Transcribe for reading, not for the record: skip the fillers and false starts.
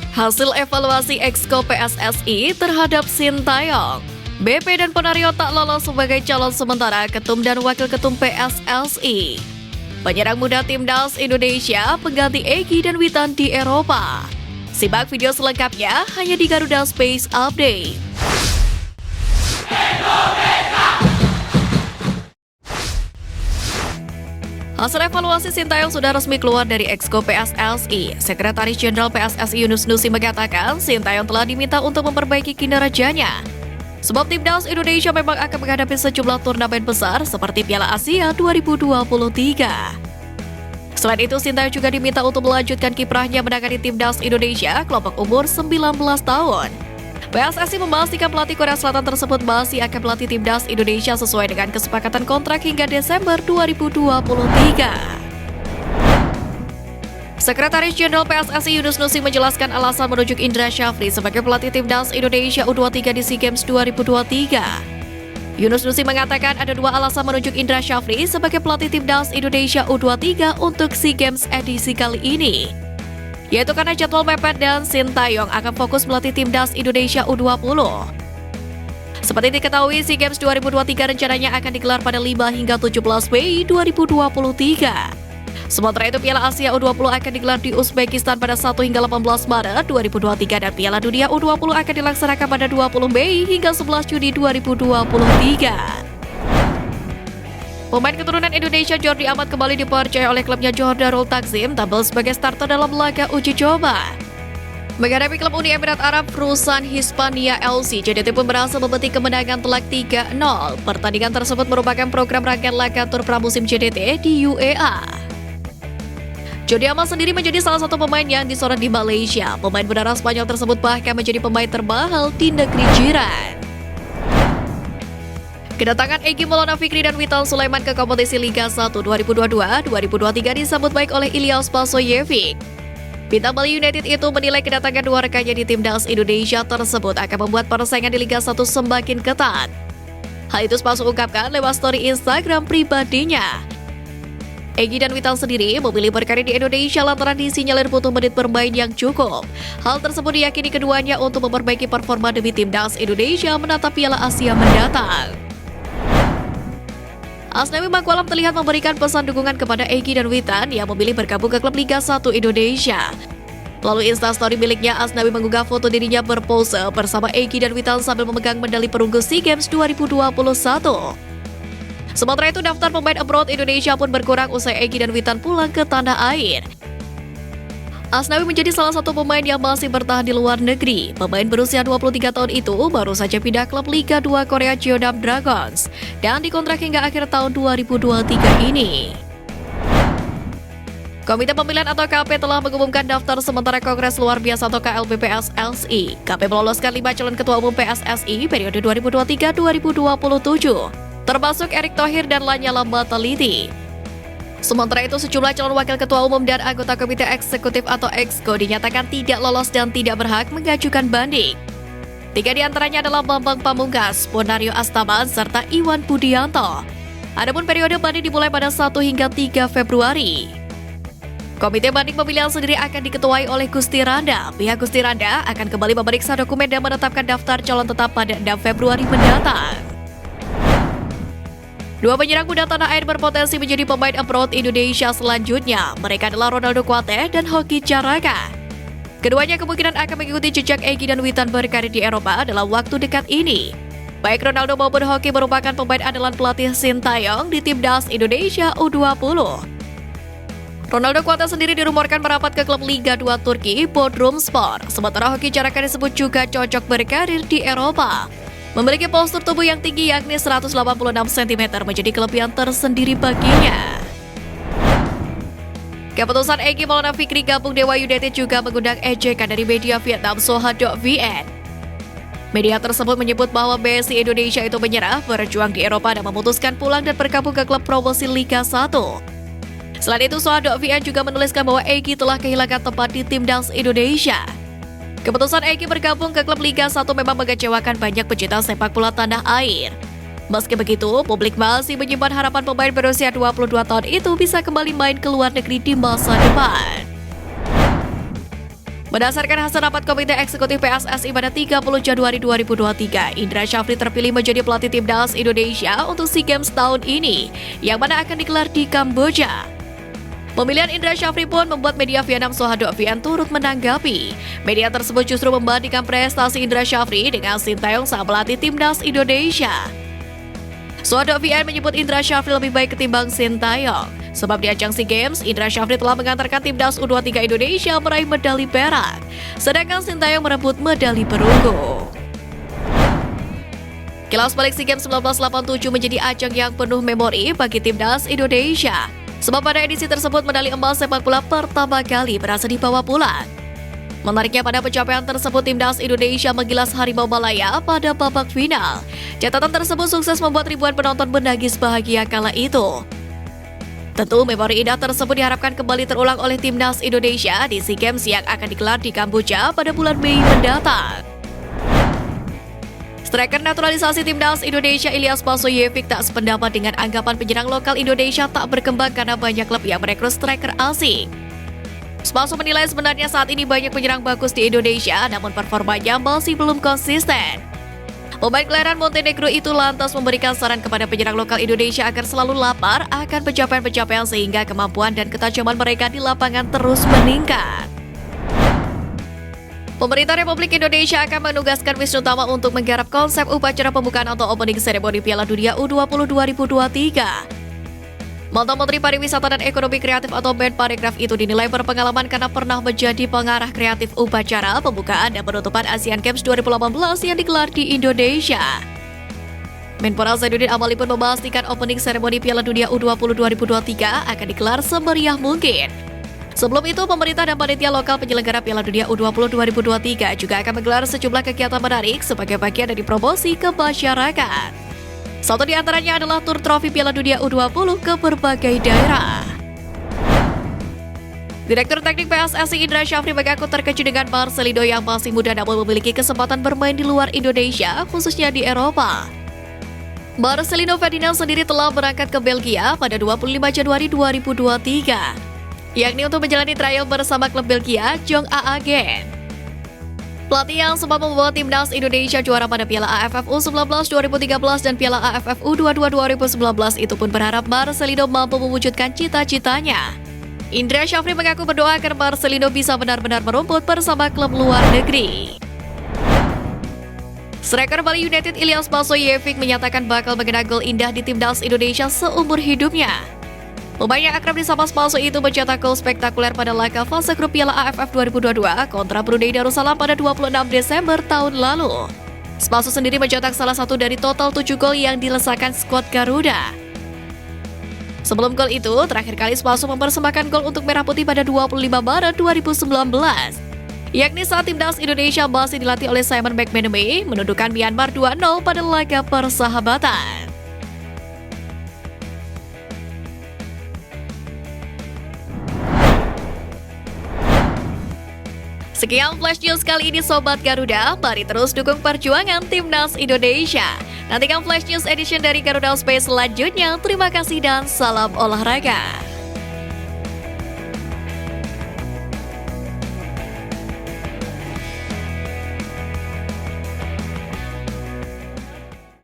Hasil evaluasi Exco PSSI terhadap Sintayong. BP dan Ponario tak lolos sebagai calon sementara ketum dan wakil ketum PSSI. Penyerang muda Timnas Indonesia pengganti Egy dan Witan di Eropa. Simak video selengkapnya hanya di Garuda Space Update. Hasil evaluasi Sintayong sudah resmi keluar dari Exco PSSI. Sekretaris Jenderal PSSI Yunus Nusi mengatakan Sintayong telah diminta untuk memperbaiki kinerjanya. Sebab Timnas Indonesia memang akan menghadapi sejumlah turnamen besar seperti Piala Asia 2023. Selain itu, Sintayong juga diminta untuk melanjutkan kiprahnya menangani Timnas Indonesia kelompok umur 19 tahun. PSSI memastikan pelatih Korea Selatan tersebut masih akan melatih Timnas Indonesia sesuai dengan kesepakatan kontrak hingga Desember 2023. Sekretaris Jenderal PSSI Yunus Nusi menjelaskan alasan menunjuk Indra Syafri sebagai pelatih Timnas Indonesia U23 di SEA Games 2023. Yunus Nusi mengatakan ada dua alasan menunjuk Indra Syafri sebagai pelatih Timnas Indonesia U23 untuk SEA Games edisi kali ini, yaitu karena jadwal mepet dan Sintayong akan fokus melatih Timnas Indonesia U20. Seperti diketahui, SEA Games 2023 rencananya akan digelar pada 5 hingga 17 Mei 2023. Sementara itu, Piala Asia U20 akan digelar di Uzbekistan pada 1 hingga 18 Maret 2023 dan Piala Dunia U20 akan dilaksanakan pada 20 Mei hingga 11 Juni 2023. Pemain keturunan Indonesia Jordi Amat kembali dipercaya oleh klubnya Johor Darul Takzim tampil sebagai starter dalam laga uji coba. Menghadapi klub Uni Emirat Arab Rusan Hispania LC, JDT pun berhasil memetik kemenangan telak 3-0. Pertandingan tersebut merupakan program rangkaian laga tur pramusim JDT di UEA. Jordi Amat sendiri menjadi salah satu pemain yang disorot di Malaysia. Pemain berdarah Spanyol tersebut bahkan menjadi pemain termahal di negeri jiran. Kedatangan Egy Maulana Fikri dan Witan Sulaiman ke kompetisi Liga 1 2022-2023 disambut baik oleh Ilyas Pasoyevic. Bintang Bali United itu menilai kedatangan dua rekannya di Timnas Indonesia tersebut akan membuat persaingan di Liga 1 semakin ketat. Hal itu Paso ungkapkan lewat story Instagram pribadinya. Egy dan Witan sendiri memilih berkarir di Indonesia lantaran disinyalir butuh menit bermain yang cukup. Hal tersebut diyakini keduanya untuk memperbaiki performa demi Timnas Indonesia menatap Piala Asia mendatang. Asnawi Mangkualam terlihat memberikan pesan dukungan kepada Egy dan Witan yang memilih bergabung ke klub Liga 1 Indonesia. Melalui Instastory miliknya, Asnawi mengunggah foto dirinya berpose bersama Egy dan Witan sambil memegang medali perunggu SEA Games 2021. Sementara itu, daftar pemain abroad Indonesia pun berkurang usai Egy dan Witan pulang ke tanah air. Asnawi menjadi salah satu pemain yang masih bertahan di luar negeri. Pemain berusia 23 tahun itu baru saja pindah klub Liga 2 Korea Jeonnam Dragons dan dikontrak hingga akhir tahun 2023 ini. Komite Pemilihan atau KP telah mengumumkan daftar sementara Kongres Luar Biasa atau KLB PSSI. KP meloloskan 5 calon ketua umum PSSI periode 2023-2027. Termasuk Erick Thohir dan Lanyala Mataliti. Sementara itu, sejumlah calon wakil ketua umum dan anggota komite eksekutif atau Exco dinyatakan tidak lolos dan tidak berhak mengajukan banding. 3 diantaranya adalah Bambang Pamungkas, Ponario Astaman, serta Iwan Budianto. Adapun periode banding dimulai pada 1 hingga 3 Februari. Komite banding pemilihan sendiri akan diketuai oleh Gusti Randa. Pihak Gusti Randa akan kembali memeriksa dokumen dan menetapkan daftar calon tetap pada 6 Februari mendatang. Dua penyerang muda tanah air berpotensi menjadi pemain abroad Indonesia selanjutnya. Mereka adalah Ronaldo Kuate dan Hoki Caraka. Keduanya kemungkinan akan mengikuti jejak Egy dan Witan berkarir di Eropa dalam waktu dekat ini. Baik Ronaldo maupun Hoki merupakan pemain andalan pelatih Sintayong di Timnas Indonesia U20. Ronaldo Kuate sendiri dirumorkan merapat ke klub Liga 2 Turki, Bodrumspor. Sementara Hoki Caraka disebut juga cocok berkarir di Eropa. Memiliki postur tubuh yang tinggi yakni 186 cm menjadi kelebihan tersendiri baginya. Keputusan Egy Maulana Fikri gabung Dewa United juga mengundang ejekan dari media Vietnam Soha.vn. Media tersebut menyebut bahwa BSI Indonesia itu menyerah, berjuang di Eropa dan memutuskan pulang dan bergabung ke klub promosi Liga 1. Selain itu, Soha.vn juga menuliskan bahwa Egy telah kehilangan tempat di Timnas Indonesia. Keputusan Egy bergabung ke klub Liga 1 memang mengecewakan banyak pecinta sepak bola tanah air. Meski begitu, publik masih menyimpan harapan pemain berusia 22 tahun itu bisa kembali main ke luar negeri di masa depan. Berdasarkan hasil rapat Komite Eksekutif PSSI pada 30 Januari 2023, Indra Syafri terpilih menjadi pelatih timnas Indonesia untuk SEA Games tahun ini, yang mana akan digelar di Kamboja. Pemilihan Indra Syafri pun membuat media Vietnam Sohado Vian turut menanggapi. Media tersebut justru membandingkan prestasi Indra Syafri dengan Sintayong sang pelatih timnas Indonesia. Sohado Vian menyebut Indra Syafri lebih baik ketimbang Sintayong. Sebab di ajang SEA Games, Indra Syafri telah mengantarkan timnas U23 Indonesia meraih medali perak, sedangkan Sintayong merebut medali perunggu. Kilas balik SEA Games 1987 menjadi ajang yang penuh memori bagi timnas Indonesia. Sebab pada edisi tersebut medali emas sepak bola pertama kali berhasil dibawa pulang. Menariknya pada pencapaian tersebut timnas Indonesia menggilas Harimau Malaya pada babak final. Catatan tersebut sukses membuat ribuan penonton menangis bahagia kala itu. Tentu memori indah tersebut diharapkan kembali terulang oleh timnas Indonesia di SEA Games yang akan digelar di Kamboja pada bulan Mei mendatang. Striker naturalisasi timnas Indonesia Ilyas Pasoyevic tak sependapat dengan anggapan penyerang lokal Indonesia tak berkembang karena banyak klub yang merekrut striker asing. Spaso menilai sebenarnya saat ini banyak penyerang bagus di Indonesia, namun performanya masih belum konsisten. Pemain kelahiran Montenegro itu lantas memberikan saran kepada penyerang lokal Indonesia agar selalu lapar akan pencapaian-pencapaian sehingga kemampuan dan ketajaman mereka di lapangan terus meningkat. Pemerintah Republik Indonesia akan menugaskan Wisnu Tama untuk menggarap konsep upacara pembukaan atau opening ceremony Piala Dunia U20 2023. Mantan Menteri Pariwisata dan Ekonomi Kreatif atau Menparekraf itu dinilai berpengalaman karena pernah menjadi pengarah kreatif upacara pembukaan dan penutupan Asian Games 2018 yang digelar di Indonesia. Menpora Zainuddin Amali pun memastikan opening ceremony Piala Dunia U20 2023 akan digelar semeriah mungkin. Sebelum itu, pemerintah dan panitia lokal penyelenggara Piala Dunia U20 2023 juga akan menggelar sejumlah kegiatan menarik sebagai bagian dari promosi ke masyarakat. Satu di antaranya adalah tur trofi Piala Dunia U20 ke berbagai daerah. Direktur Teknik PSSI Indra Syafri mengaku terkejut dengan Marcelino yang masih muda namun memiliki kesempatan bermain di luar Indonesia, khususnya di Eropa. Marcelino Ferdinand sendiri telah berangkat ke Belgia pada 25 Januari 2023, yakni untuk menjalani trial bersama klub Belgia Jong Aagen. Pelatih yang sempat membawa timnas Indonesia juara pada Piala AFF U19 2013 dan Piala AFF U22 2019 itu pun berharap Marcelino mampu mewujudkan cita-citanya. Indra Syafri mengaku berdoa agar Marcelino bisa benar-benar merumput bersama klub luar negeri. Striker Bali United Ilyas Pasoyevic menyatakan bakal mengenang gol indah di timnas Indonesia seumur hidupnya. Pemain yang akrab disapa Spaso itu mencetak gol spektakuler pada laga fase grup Piala AFF 2022 kontra Brunei Darussalam pada 26 Desember tahun lalu. Spaso sendiri mencetak salah satu dari total 7 gol yang dilesakan skuad Garuda. Sebelum gol itu, terakhir kali Spaso mempersembahkan gol untuk Merah Putih pada 25 Maret 2019. Yakni saat timnas Indonesia masih dilatih oleh Simon McManamy menundukkan Myanmar 2-0 pada laga persahabatan. Sekian Flash News kali ini Sobat Garuda, mari terus dukung perjuangan timnas Indonesia. Nantikan Flash News Edition dari Garuda Space selanjutnya. Terima kasih dan salam olahraga.